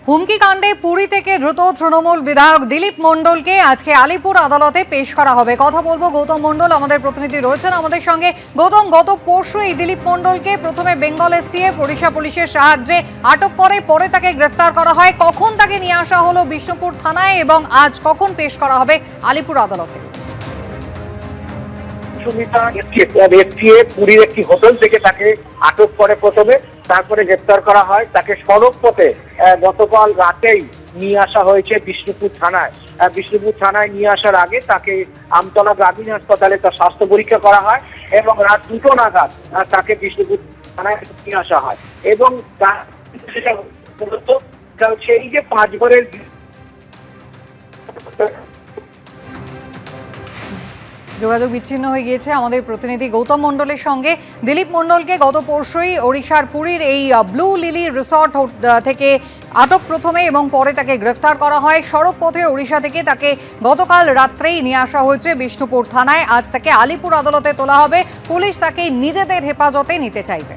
হুমকি কাণ্ডে পুরী থেকে দ্রুত তৃণমূল বিধায়ক দিলীপ মণ্ডলকে আজকে আলিপুর আদালতে পেশ করা হবে। কথা বলবো গৌতম মণ্ডল, আমাদের প্রতিনিধি রয়েছেন আমাদের সঙ্গে। গৌতম, গত পরশু এই দিলীপ মণ্ডলকে প্রথমে বেঙ্গল এসটিএফ ওড়িশা পুলিশের সাহায্যে আটক করে, পরে তাকে গ্রেফতার করা হয়। কখন তাকে নিয়ে আসা হলো বিষ্ণুপুর থানায় এবং আজ কখন পেশ করা হবে আলিপুর আদালতে? পুরীর একটি হোটেল থেকে তাকে আটক করে প্রথমে, তারপরে গ্রেপ্তার করা হয়। তাকে সড়ক পথে গতকাল রাতেই নিয়ে আসা হয়েছে বিষ্ণুপুর থানায়। বিষ্ণুপুর থানায় নিয়ে আসার আগে তাকে আমতলা গ্রামীণ হাসপাতালে তার স্বাস্থ্য পরীক্ষা করা হয় এবং রাত 2টো নাগাদ তাকে বিষ্ণুপুর থানায় নিয়ে আসা হয়। এবং সেই যে 5 বারের যোগাযোগ বিচ্ছিন্ন হয়ে গিয়েছে আমাদের প্রতিনিধি গৌতম মণ্ডলের সঙ্গে। দিলীপ মণ্ডলকে গত পরশুই ওড়িশার পুরীর এই ব্লু লিলি রিসর্ট থেকে আটক প্রথমে এবং পরে তাকে গ্রেফতার করা হয়। সড়ক পথে ওড়িশা থেকে তাকে গতকাল রাত্রেই নিয়ে আসা হয়েছে বিষ্ণুপুর থানায়। আজ তাকে আলিপুর আদালতে তোলা হবে। পুলিশ তাকে নিজেদের হেফাজতে নিতে চাইবে।